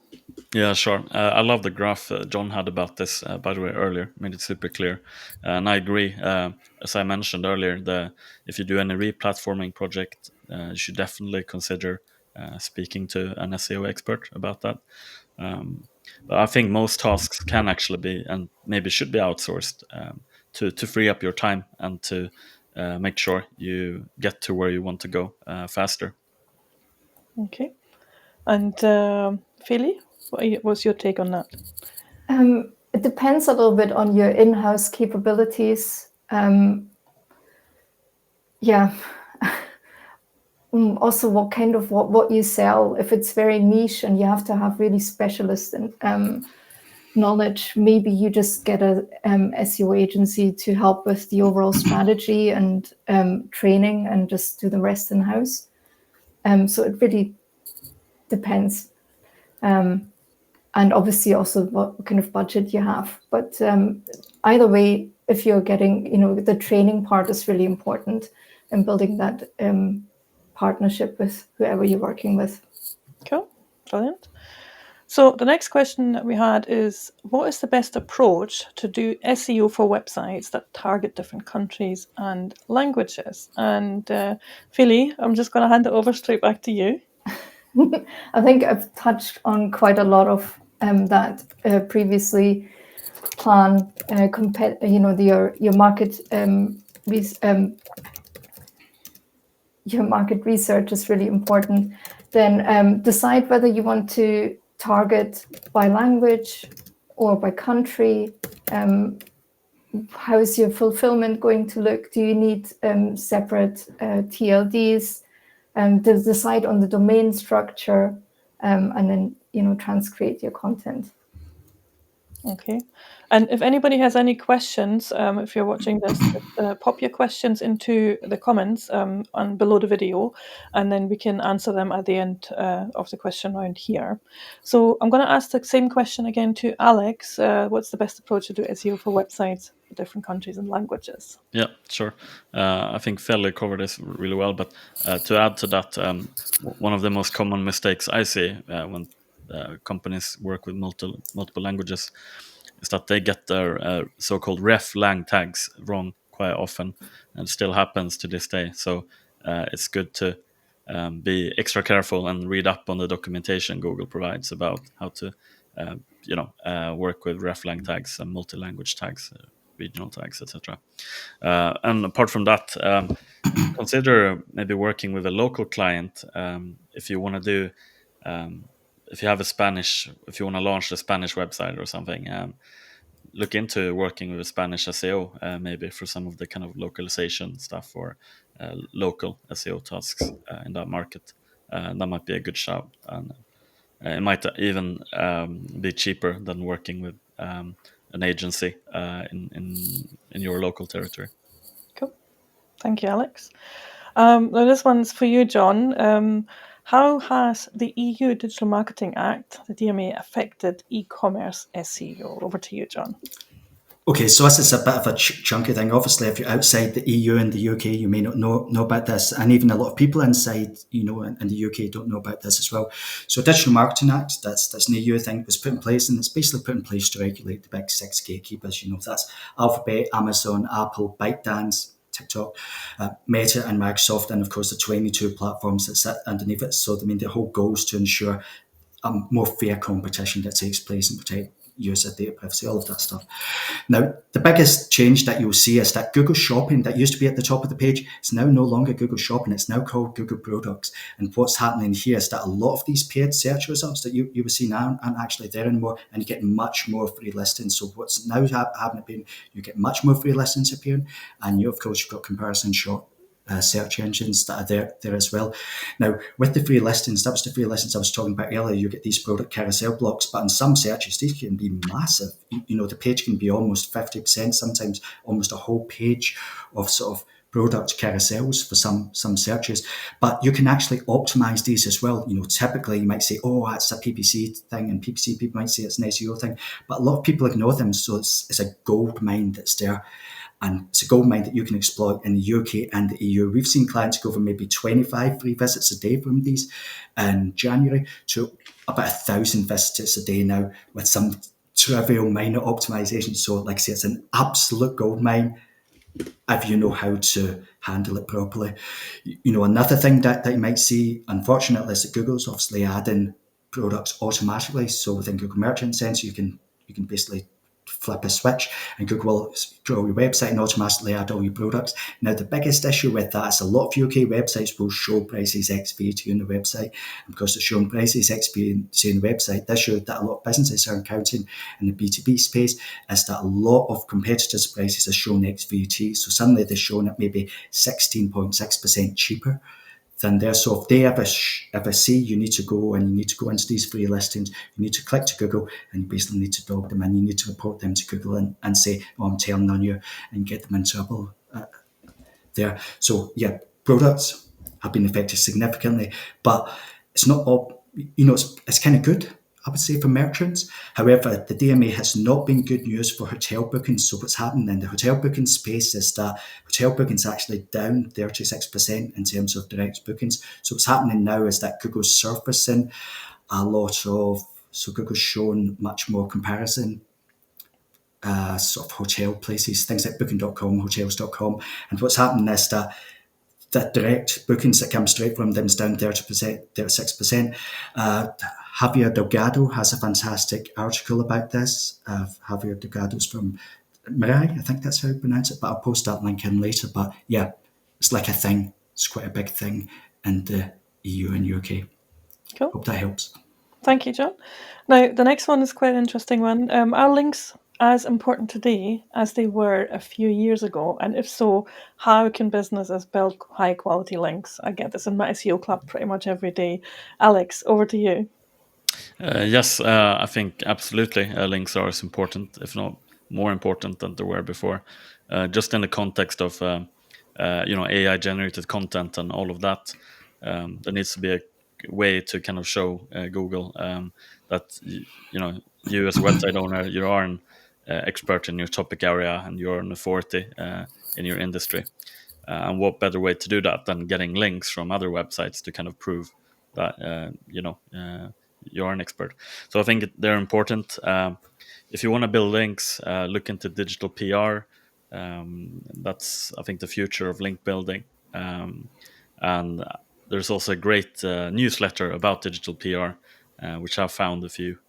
[SPEAKER 3] Yeah, sure. I love the graph John had about this, by the way, earlier. Made it super clear. And I agree. As I mentioned earlier, if you do any re-platforming project, you should definitely consider speaking to an SEO expert about that. But I think most tasks can actually be, and maybe should be, outsourced to free up your time and to make sure you get to where you want to go faster.
[SPEAKER 2] Okay. And Philly, what's your take on that?
[SPEAKER 4] It depends a little bit on your in-house capabilities. Also, what you sell. If it's very niche and you have to have really specialist knowledge, maybe you just get a SEO agency to help with the overall strategy and training, and just do the rest in-house. So it really depends. And obviously also what kind of budget you have. But either way, if you're getting, the training part is really important, and building that partnership with whoever you're working with.
[SPEAKER 2] Cool. Brilliant. So the next question that we had is, what is the best approach to do SEO for websites that target different countries and languages? And Philly, I'm just going to hand it over straight back to you.
[SPEAKER 4] I think I've touched on quite a lot of that previously. Plan, your market your market research is really important. Then decide whether you want to target by language or by country. How is your fulfillment going to look? Do you need separate TLDs? Decide on the domain structure, and then transcreate your content.
[SPEAKER 2] Okay. And if anybody has any questions, if you're watching this, pop your questions into the comments on below the video, and then we can answer them at the end of the question round here. So I'm going to ask the same question again to Alex. What's the best approach to do SEO for websites for different countries and languages?
[SPEAKER 3] Yeah, sure. I think Feli covered this really well, but to add to that, one of the most common mistakes I see when companies work with multiple languages is that they get their so-called ref lang tags wrong quite often, and still happens to this day. So it's good to be extra careful and read up on the documentation Google provides about how to work with ref lang tags and multi-language tags, regional tags, etc. And apart from that, consider maybe working with a local client if you want to do if you want to launch a Spanish website or something. Look into working with a Spanish SEO, maybe for some of the kind of localization stuff or local SEO tasks in that market. That might be a good shout, and it might even be cheaper than working with an agency in your local territory.
[SPEAKER 2] Cool. Thank you, Alex. Now this one's for you, John. How has the EU Digital Marketing Act, the DMA, affected e-commerce SEO? Over to you, John.
[SPEAKER 5] Okay, so this is a bit of a chunky thing. Obviously, if you're outside the EU and the UK, you may not know about this, and even a lot of people inside, in the UK don't know about this as well. So, Digital Marketing Act, that's an EU thing, was put in place, and it's basically put in place to regulate the big six gatekeepers. That's Alphabet, Amazon, Apple, ByteDance, TikTok, Meta, and Microsoft, and of course the 22 platforms that sit underneath it. So, the whole goal is to ensure more fair competition that takes place and protect user data privacy, all of that stuff. Now, the biggest change that you'll see is that Google Shopping, that used to be at the top of the page, is now no longer Google Shopping. It's now called Google Products. And what's happening here is that a lot of these paid search results that you were seeing aren't actually there anymore, and you get much more free listings. So what's now happening, you get much more free listings appearing, and of course, you've got comparison short search engines that are there as well. Now, with the free listings, that was the free listings I was talking about earlier. You get these product carousel blocks, but in some searches, these can be massive. The page can be almost 50%, sometimes almost a whole page of sort of product carousels for some searches. But you can actually optimize these as well. Typically you might say, oh, that's a PPC thing, and PPC people might say it's an SEO thing, but a lot of people ignore them. So it's a gold mine that's there. And it's a gold mine that you can exploit in the UK and the EU. We've seen clients go from maybe 25 free visits a day from these in January to about 1,000 visits a day now with some trivial minor optimization. So like I say, it's an absolute gold mine if you know how to handle it properly. Another thing that you might see, unfortunately, is that Google's obviously adding products automatically. So within Google Merchant Center, you can basically flip a switch and Google will grow your website and automatically add all your products. Now, the biggest issue with that is a lot of UK websites will show prices ex VAT on the website. And because they're showing prices ex VAT on the website, the issue that a lot of businesses are encountering in the B2B space is that a lot of competitors' prices are shown ex VAT. So suddenly they're showing it maybe 16.6% cheaper than there. So if they ever see you need to go into these free listings, you need to click to Google and you basically need to dog them in. You need to report them to Google and say, oh, I'm telling on you, and get them in trouble there. So yeah, products have been affected significantly, but it's not all, it's kind of good, I would say, for merchants. However, the DMA has not been good news for hotel bookings. So what's happening in the hotel booking space is that hotel bookings actually down 36% in terms of direct bookings. So what's happening now is that Google's surfacing a lot of So Google's shown much more comparison, sort of hotel places, things like booking.com, hotels.com. And what's happening is that direct bookings that come straight from them is down 30%, 36%. Javier Delgado has a fantastic article about this. Javier Delgado's from Mirai, I think that's how you pronounce it, but I'll post that link in later. But yeah, it's like a thing. It's quite a big thing in the EU and UK.
[SPEAKER 2] Cool.
[SPEAKER 5] Hope that helps.
[SPEAKER 2] Thank you, John. Now, the next one is quite an interesting one. Are links as important today as they were a few years ago? And if so, how can businesses build high quality links? I get this in my SEO club pretty much every day. Alex, over to you.
[SPEAKER 3] Yes, I think absolutely links are as important, if not more important than they were before. Just in the context of AI generated content and all of that, there needs to be a way to kind of show Google that you as a website owner, you are an expert in your topic area and you're an authority in your industry. And what better way to do that than getting links from other websites to kind of prove that you're an expert. So I think they're important. If you want to build links, look into digital PR. That's, I think, the future of link building. And there's also a great newsletter about digital PR, which I found a few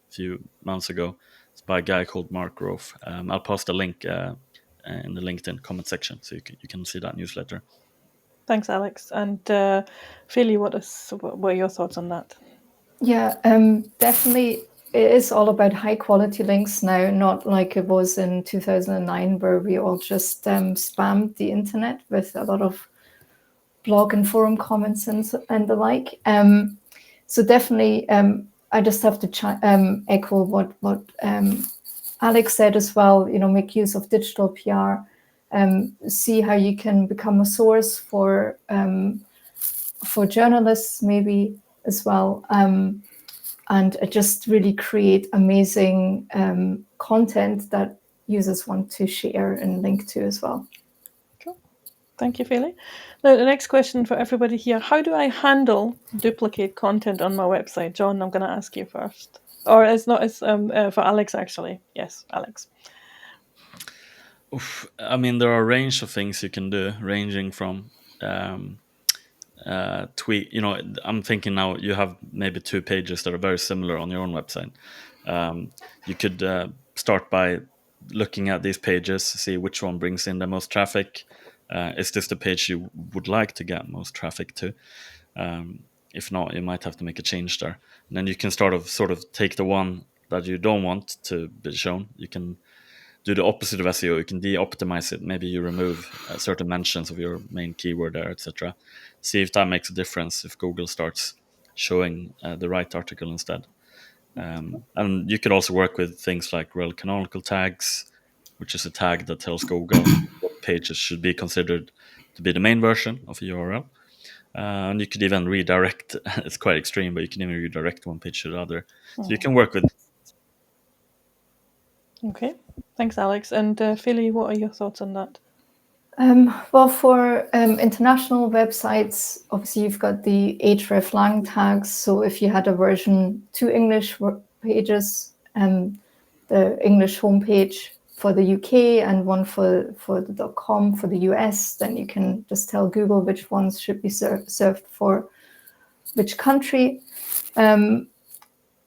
[SPEAKER 3] months ago. It's by a guy called Mark Grove. I'll post a link in the LinkedIn comment section, so you can see that newsletter.
[SPEAKER 2] Thanks, Alex. And Philly, what are your thoughts on that?
[SPEAKER 4] Yeah, definitely. It is all about high quality links now, not like it was in 2009, where we all just spammed the internet with a lot of blog and forum comments and the like. So definitely, I just have to echo what Alex said as well. Make use of digital PR. See how you can become a source for journalists, maybe as well. And just really create amazing content that users want to share and link to as well.
[SPEAKER 2] Cool. Thank you, Philly. Now, the next question for everybody here. How do I handle duplicate content on my website? John, I'm going to ask you first. Or it's not, it's for Alex, actually. Yes, Alex.
[SPEAKER 3] I mean, there are a range of things you can do, ranging from tweet. I'm thinking now you have maybe 2 pages that are very similar on your own website. You could start by looking at these pages, see which one brings in the most traffic. Is this the page you would like to get most traffic to? If not, you might have to make a change there. And then you can sort of take the one that you don't want to be shown. You can do the opposite of SEO. You can de-optimize it. Maybe you remove certain mentions of your main keyword there, etc. See if that makes a difference if Google starts showing the right article instead. And you could also work with things like rel canonical tags, which is a tag that tells Google what pages should be considered to be the main version of a URL. And you could even redirect. It's quite extreme, but you can even redirect one page to the other. So you can work with.
[SPEAKER 2] Okay, thanks, Alex. And Philly, what are your thoughts on that?
[SPEAKER 4] Well, for international websites, obviously you've got the hreflang tags. So if you had a version 2 English pages, the English homepage for the UK and one for the .com for the US, then you can just tell Google which ones should be served for which country.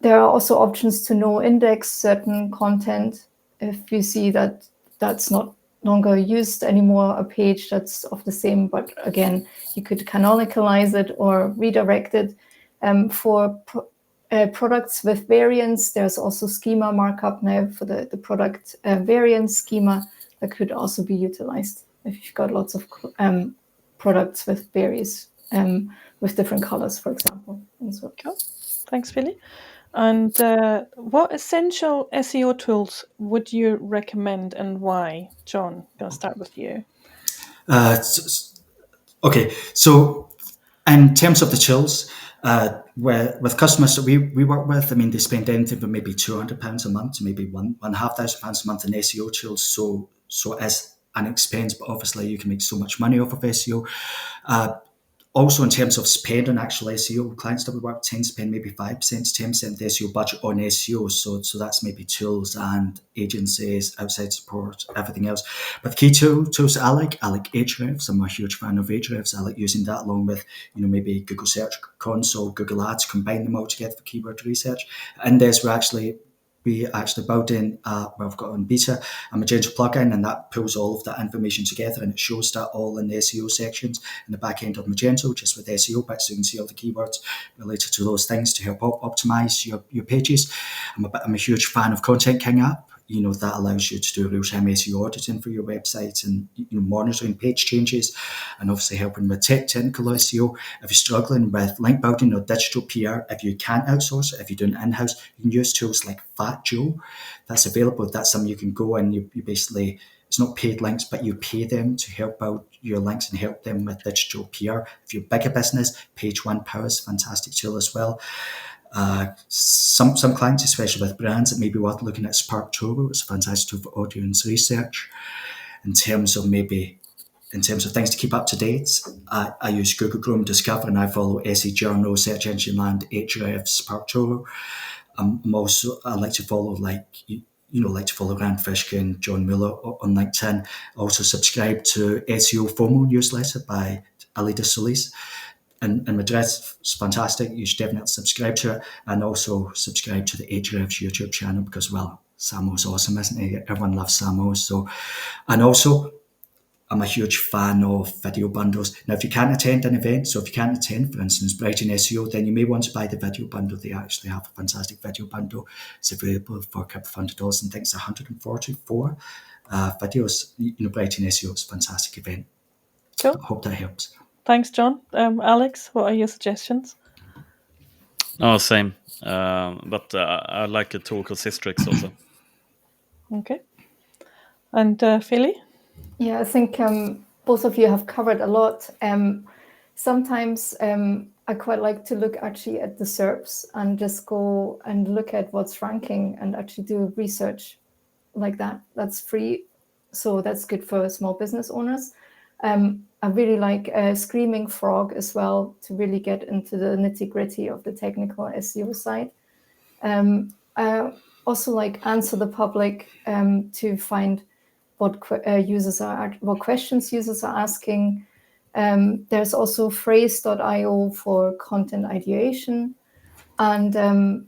[SPEAKER 4] There are also options to no index certain content if you see that that's not longer used anymore, a page that's of the same, but again, you could canonicalize it or redirect it. For products with variants, there's also schema markup now for the product variant schema that could also be utilized if you've got lots of products with various, with different colors, for example. And so.
[SPEAKER 2] Cool. Thanks, Philly. And what essential SEO tools would you recommend and why? John, I'm going to start with you.
[SPEAKER 5] Okay, so in terms of the tools, with customers that we work with, I mean, they spend anything from maybe £200 a month to maybe £1,500 a month in SEO tools. So as an expense, but obviously you can make so much money off of SEO. Also, in terms of spend on actual SEO, clients that we work with tend to spend maybe 5% to 10% of the SEO budget on SEO. So that's maybe tools and agencies, outside support, everything else. But the key tools I like Ahrefs. I'm a huge fan of Ahrefs. I like using that along with, maybe Google Search Console, Google Ads, combine them all together for keyword research. And this we actually built in, we've got on beta, a Magento plugin, and that pulls all of that information together, and it shows that all in the SEO sections in the back end of Magento, just with SEO bits, so you can see all the keywords related to those things to help optimize your pages. I'm a huge fan of Content King app. That allows you to do real-time SEO auditing for your website and monitoring page changes, and obviously helping with technical SEO. If you're struggling with link building or digital PR, if you can't outsource it, if you're doing it in-house, you can use tools like Fat Joe. That's available. That's something you can go and you basically, it's not paid links, but you pay them to help out your links and help them with digital PR. If you're a bigger business, Page One Power is a fantastic tool as well. Some clients, especially with brands, it may be worth looking at Spark Turbo. It's a fantastic tool for audience research. In terms of things to keep up to date, I use Google Chrome Discover, and I follow SE Journal, Search Engine Land, Ahrefs, Spark Turbo. I like to follow Rand Fishkin, John Mueller on LinkedIn. I also subscribe to SEO FOMO newsletter by Alida Solis. And Madrid is fantastic. You should definitely subscribe to it, and also subscribe to the Ahrefs YouTube channel because, well, Samo's awesome, isn't he? Everyone loves Samo. So, and also, I'm a huge fan of video bundles. Now, if you can't attend an event, so if you can't attend, for instance, Brighton SEO, then you may want to buy the video bundle. They actually have a fantastic video bundle. It's available for a couple of $100, and I think it's 144 videos. Brighton SEO is a fantastic event.
[SPEAKER 2] Cool.
[SPEAKER 5] I hope that helps.
[SPEAKER 2] Thanks, John. Alex, what are your suggestions?
[SPEAKER 3] Oh, same. But I like a tool called Systrix also.
[SPEAKER 2] Okay. And Philly?
[SPEAKER 4] Yeah, I think both of you have covered a lot. Sometimes I quite like to look actually at the SERPs and just go and look at what's ranking and actually do research like that. That's free. So that's good for small business owners. I really like Screaming Frog as well to really get into the nitty-gritty of the technical SEO side. I also like Answer the Public to find what questions users are asking. There's also Phrase.io for content ideation, and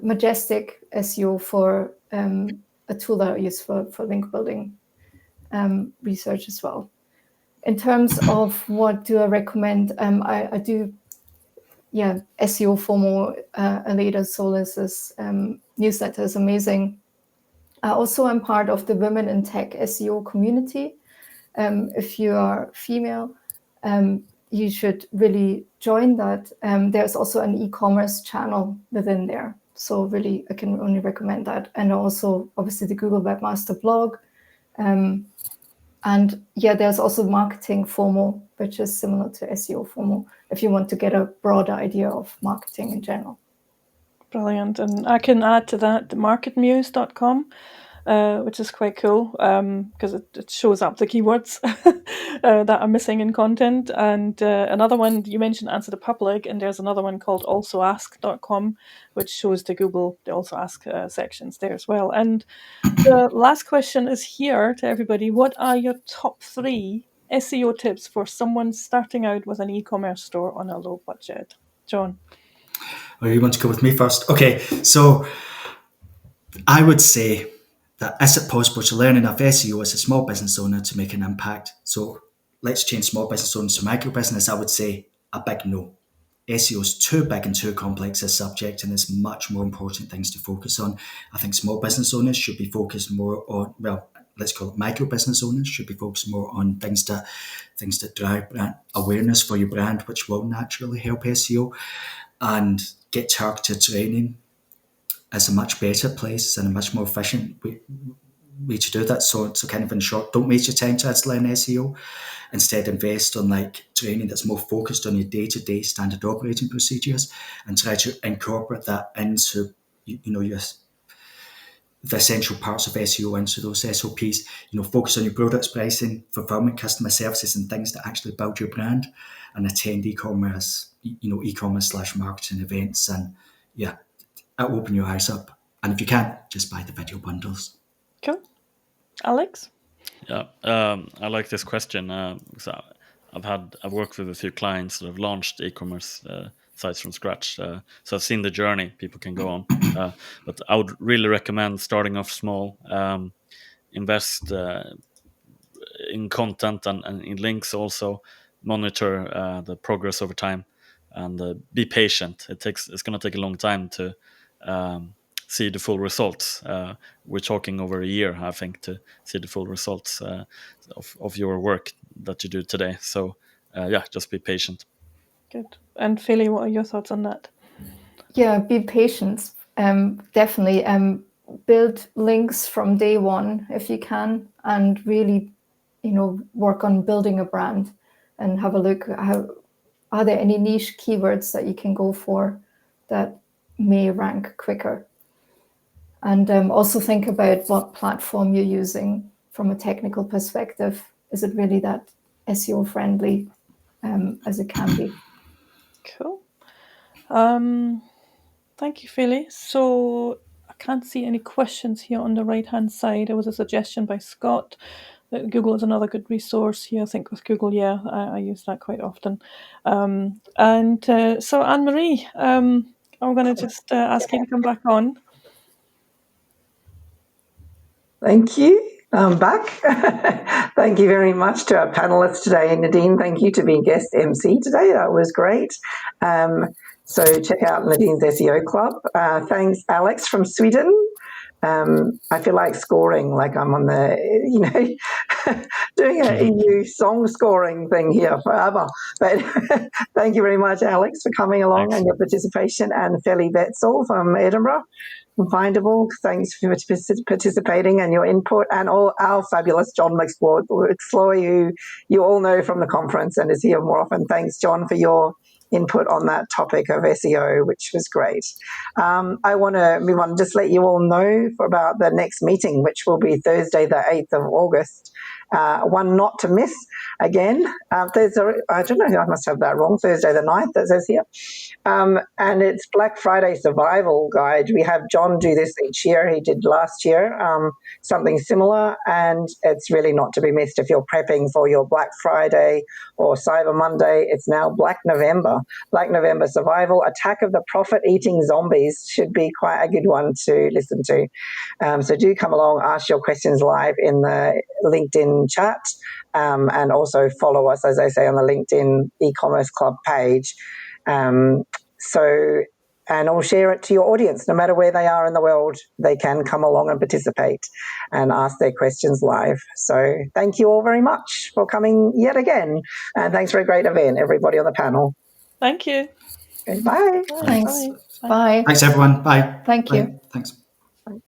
[SPEAKER 4] Majestic SEO for a tool that I use for link building research as well. In terms of what do I recommend, I do, SEO FOMO, Alida Solis's newsletter is amazing. Also, I'm part of the Women in Tech SEO community. If you are female, you should really join that. There's also an e-commerce channel within there. So really, I can only recommend that. And also, obviously, the Google Webmaster blog. And there's also Marketing FOMO, which is similar to SEO FOMO, if you want to get a broader idea of marketing in general.
[SPEAKER 2] Brilliant. And I can add to that marketmuse.com, which is quite cool because it shows up the keywords that are missing in content. And another one, you mentioned Answer the Public, and there's another one called alsoask.com, which shows the Also Ask sections there as well. And the last question is here to everybody. What are your top 3 SEO tips for someone starting out with an e-commerce store on a low budget? John?
[SPEAKER 5] Oh, you want to go with me first? Okay, so I would say that is it possible to learn enough SEO as a small business owner to make an impact? So let's change small business owners to micro business. I would say a big no. SEO is too big and too complex a subject, and there's much more important things to focus on. I think small business owners should be focused more on, let's call it micro business owners should be focused more on things that drive brand awareness for your brand, which will naturally help SEO, and get targeted training is a much better place and a much more efficient way to do that. So kind of in short, don't waste your time to learn SEO. Instead, invest on training that's more focused on your day-to-day standard operating procedures, and try to incorporate that into your the essential parts of SEO into those SOPs. Focus on your products, pricing, fulfillment, customer services, and things that actually build your brand, and attend e-commerce /marketing events, and it'll open your eyes up. And if you can't, just buy the video bundles.
[SPEAKER 2] Cool. Alex?
[SPEAKER 3] Yeah, I like this question. So I've worked with a few clients that have launched e-commerce sites from scratch. So I've seen the journey people can go on. But I would really recommend starting off small. Invest in content and in links also. Monitor the progress over time, and be patient. It's going to take a long time to see the full results. We're talking over a year, I think, to see the full results of your work that you do today. So just be patient.
[SPEAKER 2] Good. And Philly, what are your thoughts on that?
[SPEAKER 4] Yeah, be patient. Definitely build links from day one if you can, and really, work on building a brand, and have a look at are there any niche keywords that you can go for that may rank quicker. And also think about what platform you're using from a technical perspective. Is it really that SEO friendly as it can be?
[SPEAKER 2] Cool. Thank you, Philly. So I can't see any questions here on the right-hand side. There was a suggestion by Scott that Google is another good resource here. I think with Google, I use that quite often. So Anne-Marie, I'm going to just ask you to come back on.
[SPEAKER 1] Thank you. I'm back. Thank you very much to our panelists today. Nadine, thank you to be guest MC today. That was great. So check out Nadine's SEO Club. Thanks, Alex from Sweden. I feel like scoring, like I'm on the, doing an EU song scoring thing here forever. But thank you very much, Alex, for coming along. Thanks. And your participation, and Feli Betzel from Edinburgh. Findable, thanks for participating and your input, and all our fabulous John McSloy, who you all know from the conference and is here more often. Thanks, John, for your input on that topic of SEO, which was great. I want to move on, just let you all know about the next meeting, which will be Thursday, the 8th of August. One not to miss again. Thursday, I don't know, I must have that wrong, Thursday the 9th, that says here. And it's Black Friday Survival Guide. We have John do this each year. He did last year, something similar, and it's really not to be missed if you're prepping for your Black Friday or Cyber Monday. It's now Black November. Black November Survival, Attack of the Profit-Eating Zombies should be quite a good one to listen to. So do come along, ask your questions live in the LinkedIn chat, and also follow us, as I say, on the LinkedIn Ecommerce Club page. And I'll share it to your audience. No matter where they are in the world, they can come along and participate and ask their questions live. So thank you all very much for coming yet again. And thanks for a great event, everybody on the panel.
[SPEAKER 2] Thank you.
[SPEAKER 1] Okay, bye.
[SPEAKER 4] Thanks.
[SPEAKER 2] Bye.
[SPEAKER 4] Bye.
[SPEAKER 5] Thanks, everyone. Bye.
[SPEAKER 4] Thank you.
[SPEAKER 5] Bye. Thanks.